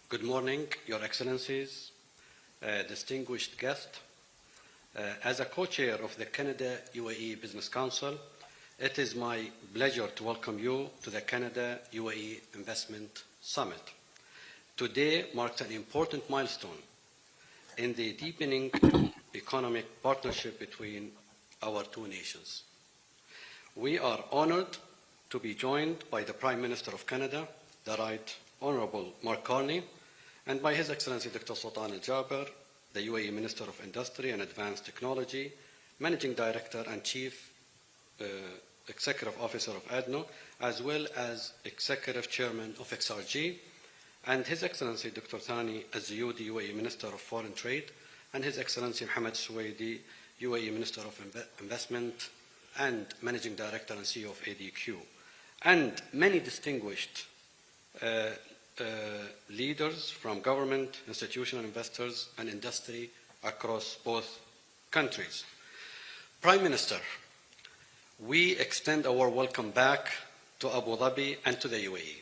Good morning, Your Excellencies, distinguished guests. As a co-chair of the Canada-UAE Business Council, it is my pleasure to welcome you to the Canada-UAE Investment Summit. Today marks an important milestone in the deepening economic partnership between our two nations. We are honored to be joined by the Prime Minister of Canada, the Right Honourable Mark Carney, and by His Excellency Dr. Sultan Al-Jaber, the UAE Minister of Industry and Advanced Technology, Managing Director and Chief Executive Officer of ADNOC, as well as Executive Chairman of XRG, and His Excellency Dr. Thani Al-Ziyudi, UAE Minister of Foreign Trade, and His Excellency Mohammed Suwaidi, UAE Minister of Investment and Managing Director and CEO of ADQ, and many distinguished leaders from government, institutional investors, and industry across both countries. Prime Minister, we extend our welcome back to Abu Dhabi and to the UAE.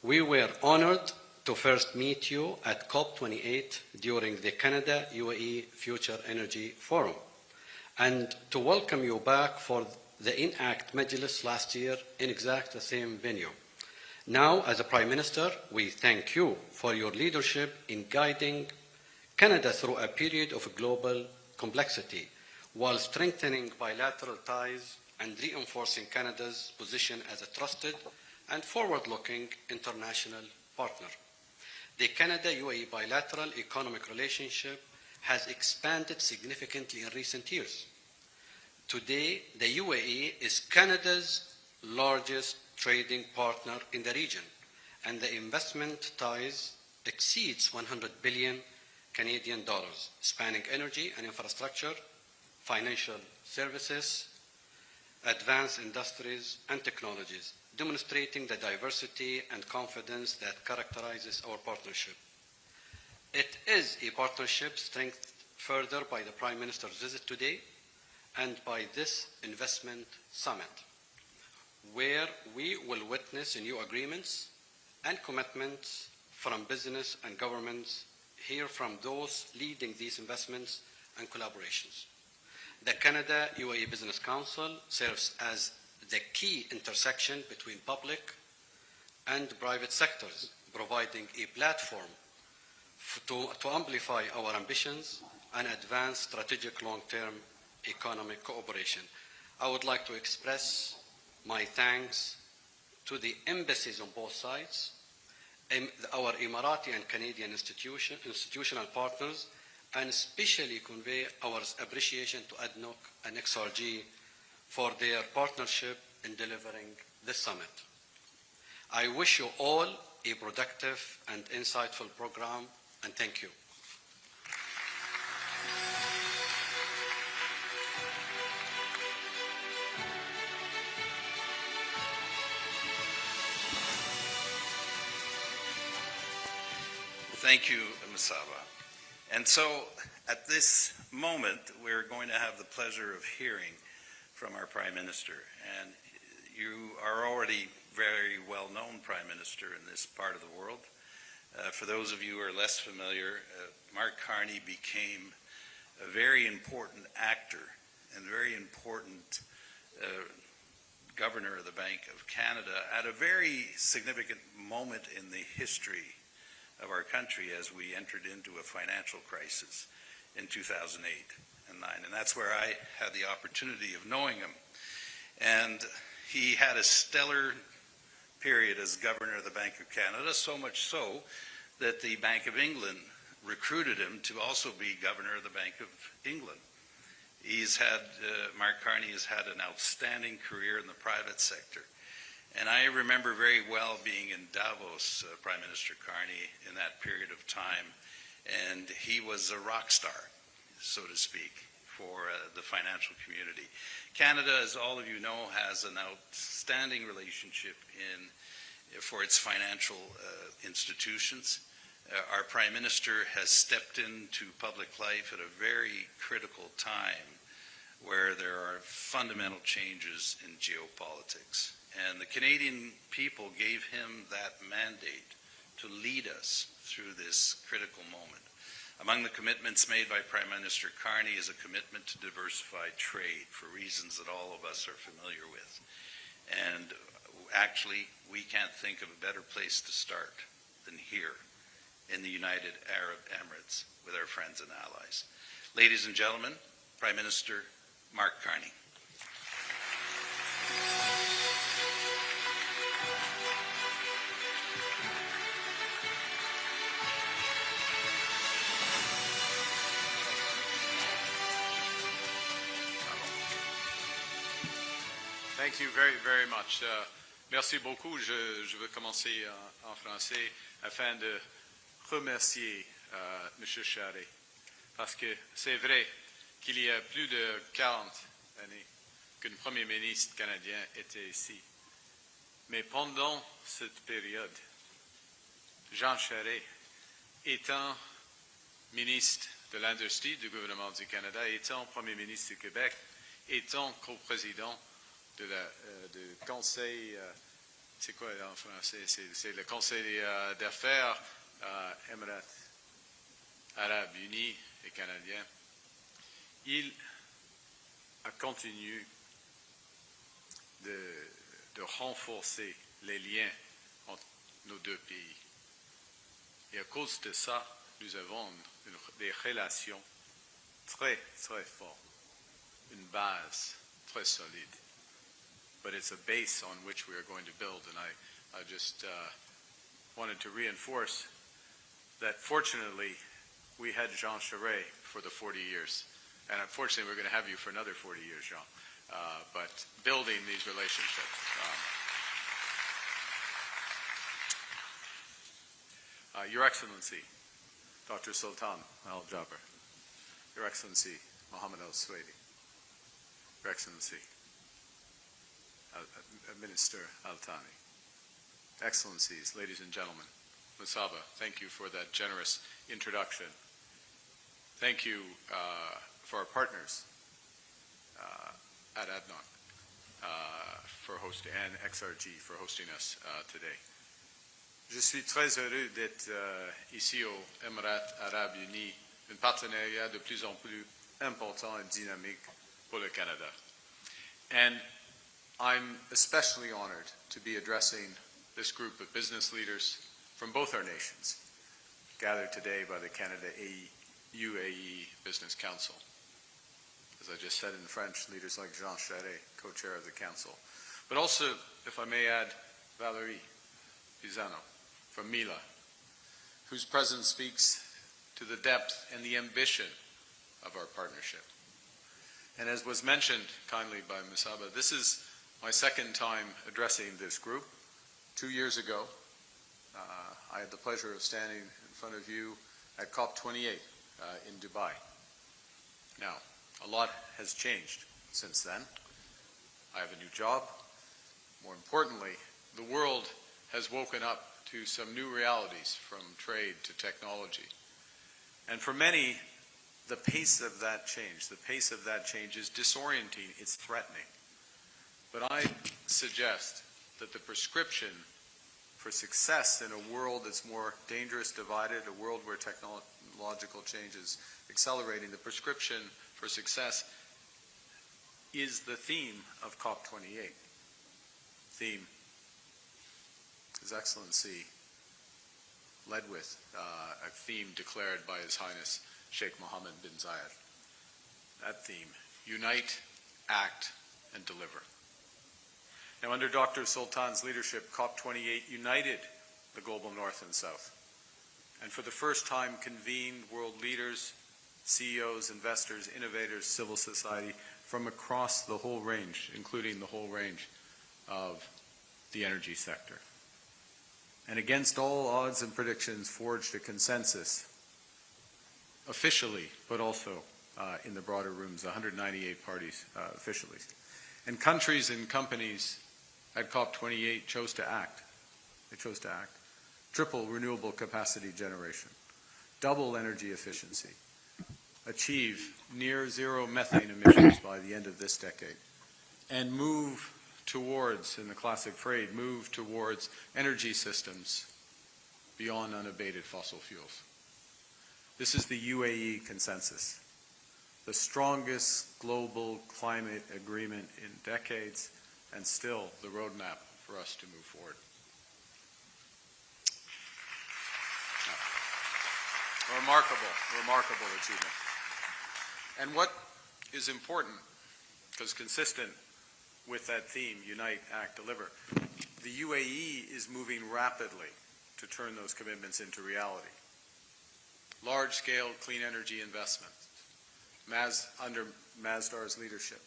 We were honored to first meet you at COP28 during the Canada-UAE Future Energy Forum, and to welcome you back for the INACT Majlis last year in exact the same venue. Now, as a Prime Minister, we thank you for your leadership in guiding Canada through a period of global complexity, while strengthening bilateral ties and reinforcing Canada's position as a trusted and forward-looking international partner. The Canada-UAE bilateral economic relationship has expanded significantly in recent years. Today, the UAE is Canada's largest trading partner in the region, and the investment ties exceeds 100 billion Canadian dollars, spanning energy and infrastructure, financial services, advanced industries, and technologies, demonstrating the diversity and confidence that characterizes our partnership. It is a partnership strengthened further by the Prime Minister's visit today and by this investment summit, where we will witness new agreements and commitments from business and governments, hear from those leading these investments and collaborations. The Canada-UAE Business Council serves as the key intersection between public and private sectors, providing a platform to amplify our ambitions and advance strategic long-term economic cooperation. I would like to express my thanks to the embassies on both sides, our Emirati and Canadian institutional partners, and especially convey our appreciation to ADNOC and XRG for their partnership in delivering this summit. I wish you all a productive and insightful program, and thank you. Thank you, Masaba. And so at this moment, we're going to have the pleasure of hearing from our Prime Minister. And you are already very well-known Prime Minister in this part of the world. For those of you who are less familiar, Mark Carney became a very important actor and very important Governor of the Bank of Canada at a very significant moment in the history of our country as we entered into a financial crisis in 2008 and 9. And that's where I had the opportunity of knowing him. And he had a stellar period as Governor of the Bank of Canada, so much so that the Bank of England recruited him to also be Governor of the Bank of England. Mark Carney has had an outstanding career in the private sector. And I remember very well being in Davos, Prime Minister Carney, in that period of time, and he was a rock star, so to speak, for the financial community. Canada, as all of you know, has an outstanding relationship for its financial institutions. Our Prime Minister has stepped into public life at a very critical time where there are fundamental changes in geopolitics. And the Canadian people gave him that mandate to lead us through this critical moment. Among the commitments made by Prime Minister Carney is a commitment to diversify trade for reasons that all of us are familiar with. And actually, we can't think of a better place to start than here in the United Arab Emirates with our friends and allies. Ladies and gentlemen, Prime Minister Mark Carney. Thank you very, very much. Merci beaucoup. Je veux commencer en français afin de remercier M. Charest, parce que c'est vrai qu'il y a plus de 40 années qu'un Premier ministre canadien était ici. Mais pendant cette période, Jean Charest, étant ministre de l'Industrie du gouvernement du Canada, étant Premier ministre du Québec, étant coprésident du Conseil, c'est quoi en français? C'est le Conseil d'affaires Émirats Arabes Unis et Canadiens. Il a continué de renforcer les liens entre nos deux pays. Et à cause de ça, nous avons des relations très, très fortes, une base très solide. But it's a base on which we are going to build, and I just wanted to reinforce that fortunately we had Jean Charest for the 40 years, and unfortunately we're going to have you for another 40 years, Jean, but building these relationships. Your Excellency, Dr. Sultan Al Jaber, Your Excellency, Mohammed Al Swedi, Your Excellency, Minister Al-Thani, Excellencies, ladies and gentlemen, Musaba, thank you for that generous introduction. Thank you for our partners at ADNOC for hosting, and XRG for hosting us today. Je suis très heureux d'être ici aux Émirats Arabes Unis, un partenariat de plus en plus important et dynamique pour le Canada. And I'm especially honored to be addressing this group of business leaders from both our nations, gathered today by the Canada-UAE Business Council. As I just said in French, leaders like Jean Charest, co-chair of the council. But also, if I may add, Valérie Pisano from Mila, whose presence speaks to the depth and the ambition of our partnership. And as was mentioned kindly by Musaba, this is my second time addressing this group. 2 years ago, I had the pleasure of standing in front of you at COP28 in Dubai. Now, a lot has changed since then. I have a new job. More importantly, the world has woken up to some new realities, from trade to technology. And for many, the pace of that change is disorienting, it's threatening. But I suggest that the prescription for success in a world that's more dangerous, divided, a world where technological change is accelerating, the prescription for success is the theme of COP28. Theme His Excellency led with, a theme declared by His Highness Sheikh Mohammed bin Zayed. That theme, unite, act, and deliver. Now, under Dr. Sultan's leadership, COP28 united the global north and south, and for the first time convened world leaders, CEOs, investors, innovators, civil society from across the whole range, including the whole range of the energy sector. And against all odds and predictions, forged a consensus, officially, but also in the broader rooms, 198 parties officially. And countries and companies at COP28 chose to act. They chose to act. Triple renewable capacity generation, double energy efficiency, achieve near zero methane emissions by the end of this decade, and move towards, in the classic phrase, move towards energy systems beyond unabated fossil fuels. This is the UAE consensus, the strongest global climate agreement in decades, and still the roadmap for us to move forward. Remarkable achievement. And what is important, because consistent with that theme, Unite, Act, Deliver, the UAE is moving rapidly to turn those commitments into reality. Large-scale clean energy investment under Masdar's leadership.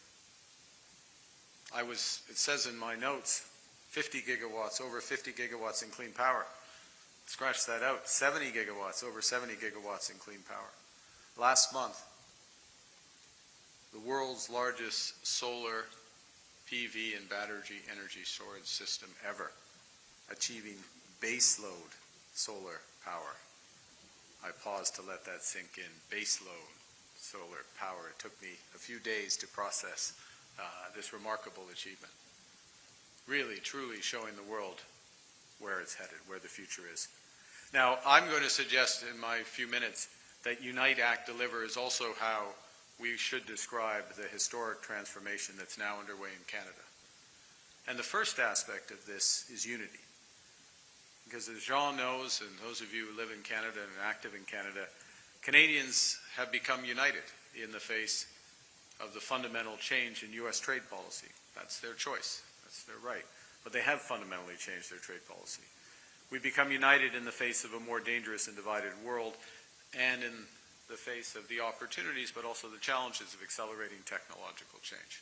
It says in my notes, 50 gigawatts, over 50 gigawatts in clean power. Scratch that out, 70 gigawatts, over 70 gigawatts in clean power. Last month, the world's largest solar PV and battery energy storage system ever, achieving baseload solar power. I paused to let that sink in. Baseload solar power. It took me a few days to process this remarkable achievement. Really, truly showing the world where it's headed, where the future is. Now, I'm going to suggest in my few minutes that Unite, Act, Deliver is also how we should describe the historic transformation that's now underway in Canada. And the first aspect of this is unity. Because as Jean knows, and those of you who live in Canada and are active in Canada, Canadians have become united in the face of the fundamental change in U.S. trade policy. That's their choice. That's their right. But they have fundamentally changed their trade policy. We've become united in the face of a more dangerous and divided world and in the face of the opportunities but also the challenges of accelerating technological change.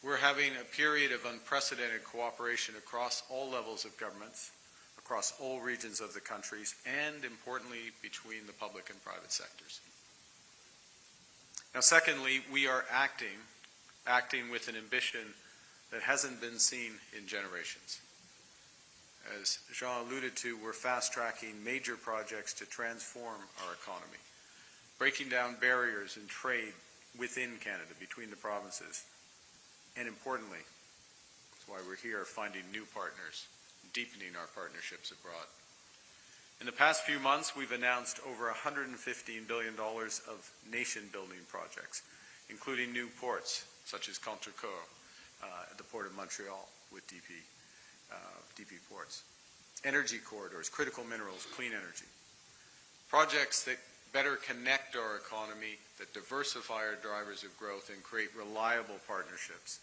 We're having a period of unprecedented cooperation across all levels of governments, across all regions of the countries, and importantly, between the public and private sectors. Now, secondly, we are acting with an ambition that hasn't been seen in generations. As Jean alluded to, we're fast-tracking major projects to transform our economy, breaking down barriers in trade within Canada, between the provinces, and importantly, that's why we're here, finding new partners, deepening our partnerships abroad. In the past few months, we've announced over $115 billion of nation-building projects, including new ports, such as Contrecoeur at the Port of Montreal with DP Ports, energy corridors, critical minerals, clean energy. Projects that better connect our economy, that diversify our drivers of growth, and create reliable partnerships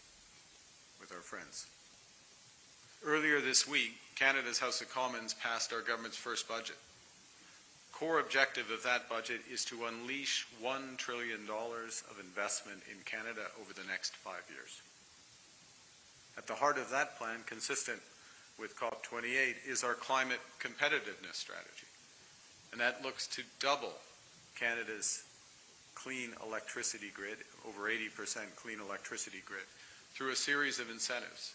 with our friends. Earlier this week, Canada's House of Commons passed our government's first budget. Core objective of that budget is to unleash $1 trillion of investment in Canada over the next 5 years. At the heart of that plan, consistent with COP28, is our climate competitiveness strategy. And that looks to double Canada's clean electricity grid, over 80% clean electricity grid, through a series of incentives,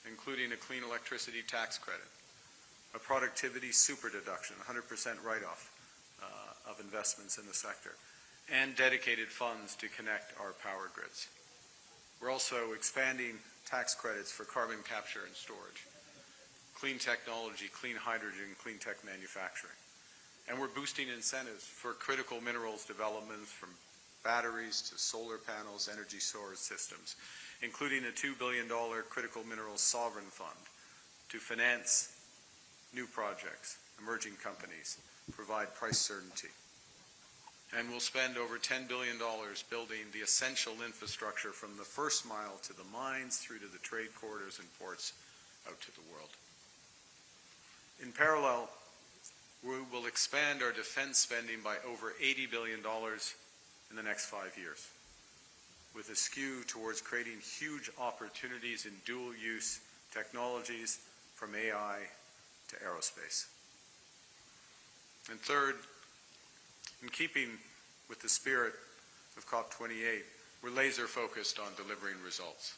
including a clean electricity tax credit, a productivity super deduction, 100% write-off of investments in the sector, and dedicated funds to connect our power grids. We're also expanding tax credits for carbon capture and storage, clean technology, clean hydrogen, clean tech manufacturing. And we're boosting incentives for critical minerals developments from batteries to solar panels, energy storage systems, including a $2 billion critical minerals sovereign fund to finance new projects, emerging companies, provide price certainty. And we'll spend over $10 billion building the essential infrastructure from the first mile to the mines through to the trade corridors and ports out to the world. In parallel, we will expand our defense spending by over $80 billion in the next 5 years, with a skew towards creating huge opportunities in dual-use technologies from AI to aerospace. And third, in keeping with the spirit of COP28, we're laser-focused on delivering results.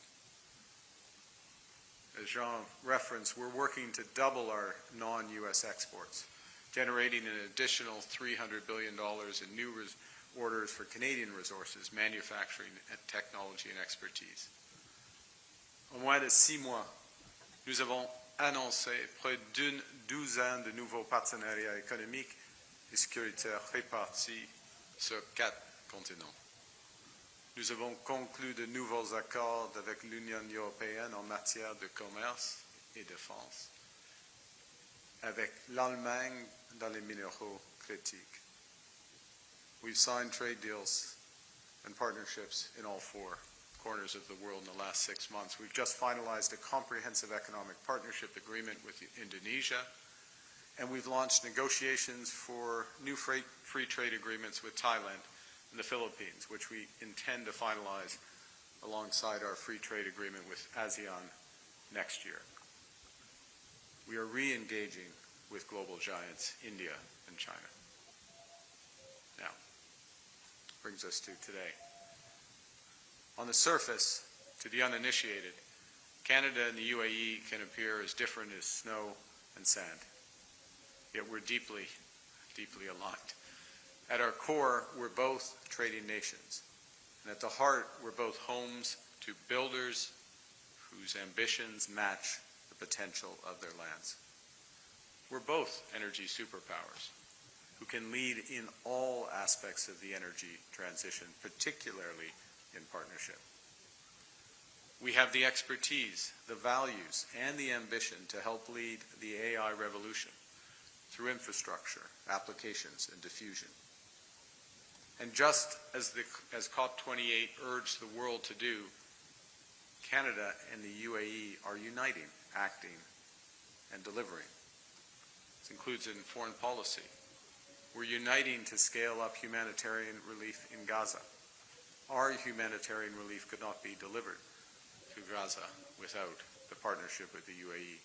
As Jean referenced, we're working to double our non-U.S. exports, generating an additional $300 billion in new orders for Canadian resources, manufacturing, and technology and expertise. En moins de 6 mois, nous avons annoncé près d'une douzaine de nouveaux partenariats économiques et sécuritaires répartis sur 4 continents. Nous avons conclu de nouveaux accords avec l'Union européenne en matière de commerce et défense, avec l'Allemagne dans les minéraux critiques. We've signed trade deals and partnerships in all 4 corners of the world in the last 6 months. We've just finalized a comprehensive economic partnership agreement with Indonesia, and we've launched negotiations for new free trade agreements with Thailand and the Philippines, which we intend to finalize alongside our free trade agreement with ASEAN next year. We are re-engaging with global giants, India and China. Now, brings us to today. On the surface, to the uninitiated, Canada and the UAE can appear as different as snow and sand. Yet we're deeply, deeply aligned. At our core, we're both trading nations. And at the heart, we're both homes to builders whose ambitions match the potential of their lands. We're both energy superpowers who can lead in all aspects of the energy transition, particularly in partnership. We have the expertise, the values, and the ambition to help lead the AI revolution through infrastructure, applications, and diffusion. And just as COP28 urged the world to do, Canada and the UAE are uniting, acting, and delivering. This includes in foreign policy. We're uniting to scale up humanitarian relief in Gaza. Our humanitarian relief could not be delivered to Gaza without the partnership with the UAE.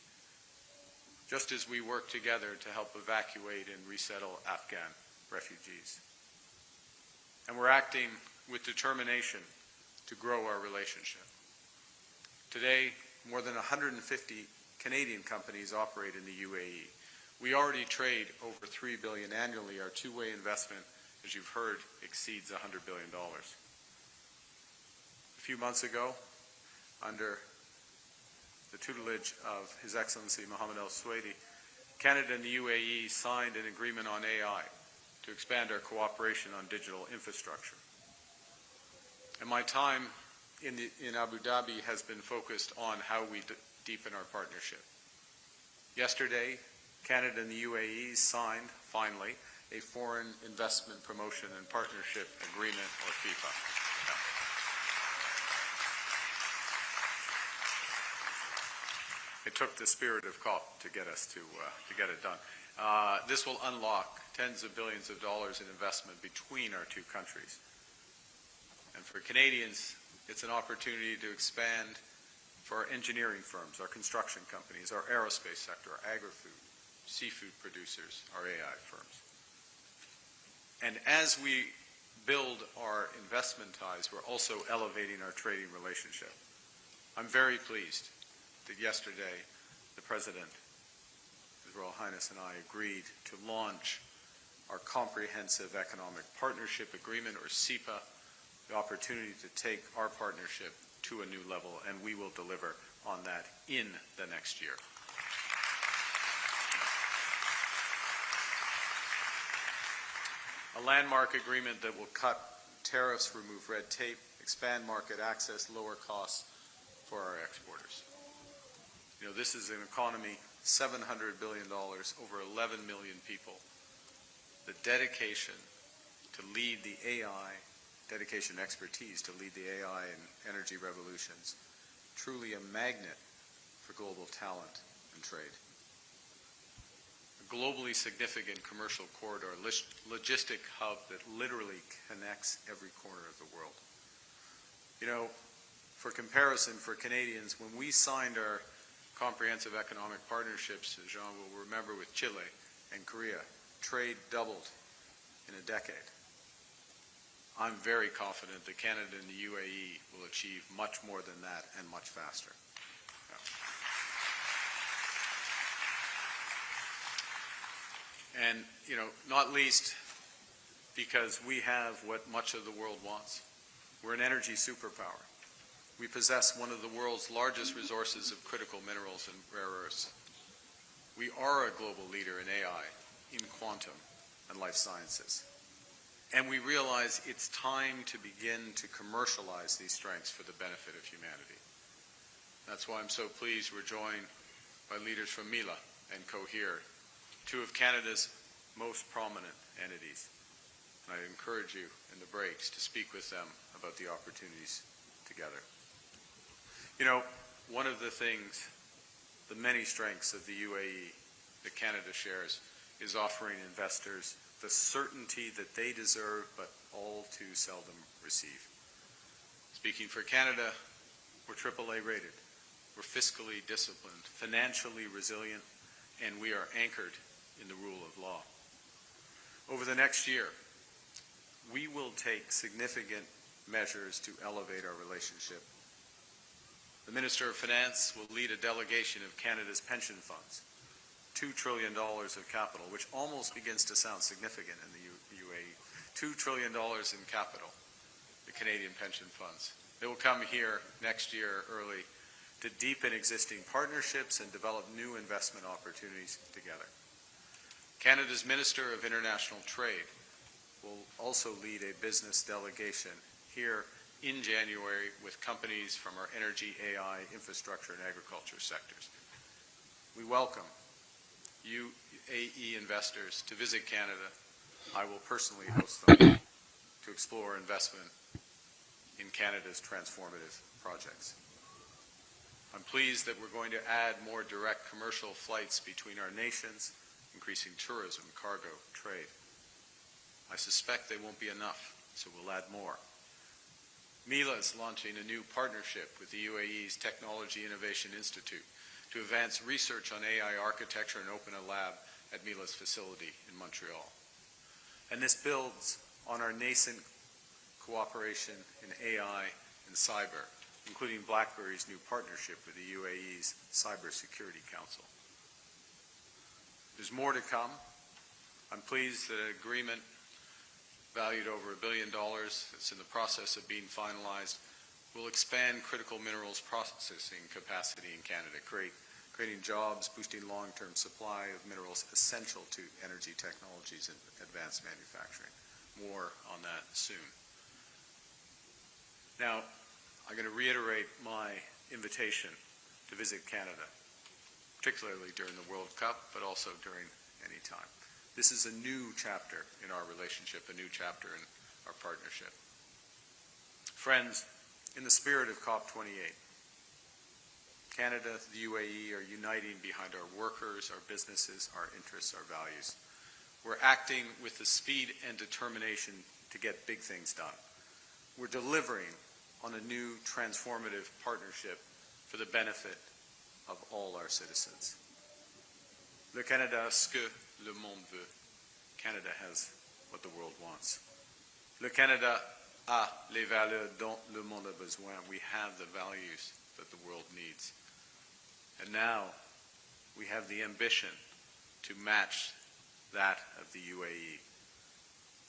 Just as we work together to help evacuate and resettle Afghan refugees. And we're acting with determination to grow our relationship. Today, more than 150 Canadian companies operate in the UAE. We already trade over $3 billion annually. Our two-way investment, as you've heard, exceeds $100 billion. A few months ago, under the tutelage of His Excellency Mohammed Al Suwaidi, Canada and the UAE signed an agreement on AI to expand our cooperation on digital infrastructure. And my time in Abu Dhabi has been focused on how we deepen our partnership. Yesterday, Canada and the UAE signed, finally, a Foreign Investment Promotion and Partnership Agreement, or FIPA. It took the spirit of COP to get us to get it done. This will unlock tens of billions of dollars in investment between our two countries. And for Canadians, it's an opportunity to expand for our engineering firms, our construction companies, our aerospace sector, our agri-food, seafood producers, our AI firms. And as we build our investment ties, we're also elevating our trading relationship. I'm very pleased that yesterday the President, His Royal Highness, and I agreed to launch our Comprehensive Economic Partnership Agreement, or CEPA, the opportunity to take our partnership to a new level, and we will deliver on that in the next year. A landmark agreement that will cut tariffs, remove red tape, expand market access, lower costs for our exporters. You know, this is an economy, $700 billion, over 11 million people. The dedication to lead the AI, dedication and expertise to lead the AI and energy revolutions, truly a magnet for global talent and trade. A globally significant commercial corridor, logistic hub that literally connects every corner of the world. You know, for comparison, for Canadians, when we signed our comprehensive economic partnerships, as Jean will remember, with Chile and Korea, trade doubled in a decade. I'm very confident that Canada and the UAE will achieve much more than that and much faster. And, you know, not least because we have what much of the world wants. We're an energy superpower. We possess one of the world's largest resources of critical minerals and rare earths. We are a global leader in AI, in quantum, and life sciences. And we realize it's time to begin to commercialize these strengths for the benefit of humanity. That's why I'm so pleased we're joined by leaders from Mila and Cohere, two of Canada's most prominent entities. And I encourage you in the breaks to speak with them about the opportunities together. You know, one of the things, the many strengths of the UAE that Canada shares is offering investors the certainty that they deserve but all too seldom receive. Speaking for Canada, we're AAA rated. We're fiscally disciplined, financially resilient, and we are anchored in the rule of law. Over the next year, we will take significant measures to elevate our relationship. The Minister of Finance will lead a delegation of Canada's pension funds, $2 trillion of capital, which almost begins to sound significant in the UAE. $2 trillion in capital, the Canadian pension funds. They will come here next year early to deepen existing partnerships and develop new investment opportunities together. Canada's Minister of International Trade will also lead a business delegation here in January with companies from our energy, AI, infrastructure, and agriculture sectors. We welcome UAE investors to visit Canada. I will personally host them to explore investment in Canada's transformative projects. I'm pleased that we're going to add more direct commercial flights between our nations, increasing tourism, cargo, trade. I suspect they won't be enough, so we'll add more. Mila is launching a new partnership with the UAE's Technology Innovation Institute to advance research on AI architecture and open a lab at Mila's facility in Montreal. And this builds on our nascent cooperation in AI and cyber, including BlackBerry's new partnership with the UAE's Cybersecurity Council. There's more to come. I'm pleased that an agreement valued over $1 billion that's in the process of being finalized will expand critical minerals processing capacity in Canada, creating jobs, boosting long-term supply of minerals essential to energy technologies and advanced manufacturing. More on that soon. Now, I'm going to reiterate my invitation to visit Canada, particularly during the World Cup, but also during any time. This is a new chapter in our relationship, a new chapter in our partnership. Friends, in the spirit of COP28, Canada, the UAE are uniting behind our workers, our businesses, our interests, our values. We're acting with the speed and determination to get big things done. We're delivering on a new transformative partnership for the benefit of all our citizens. Le Canada a ce que le monde veut. Canada has what the world wants. Le Canada a les valeurs dont le monde a besoin. We have the values that the world needs. And now we have the ambition to match that of the UAE,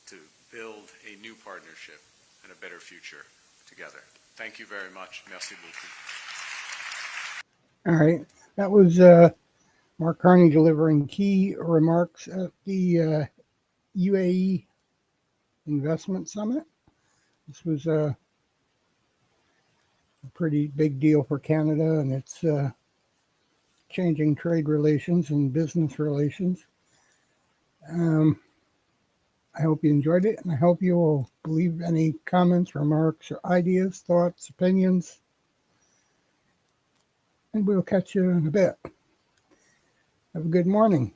to build a new partnership and a better future together. Thank you very much. Merci beaucoup. All right. That was Mark Carney delivering key remarks at the UAE Investment Summit. This was a pretty big deal for Canada, and it's changing trade relations and business relations. I hope you enjoyed it, and I hope you will leave any comments, remarks, or ideas, thoughts, opinions. And we'll catch you in a bit. Have a good morning.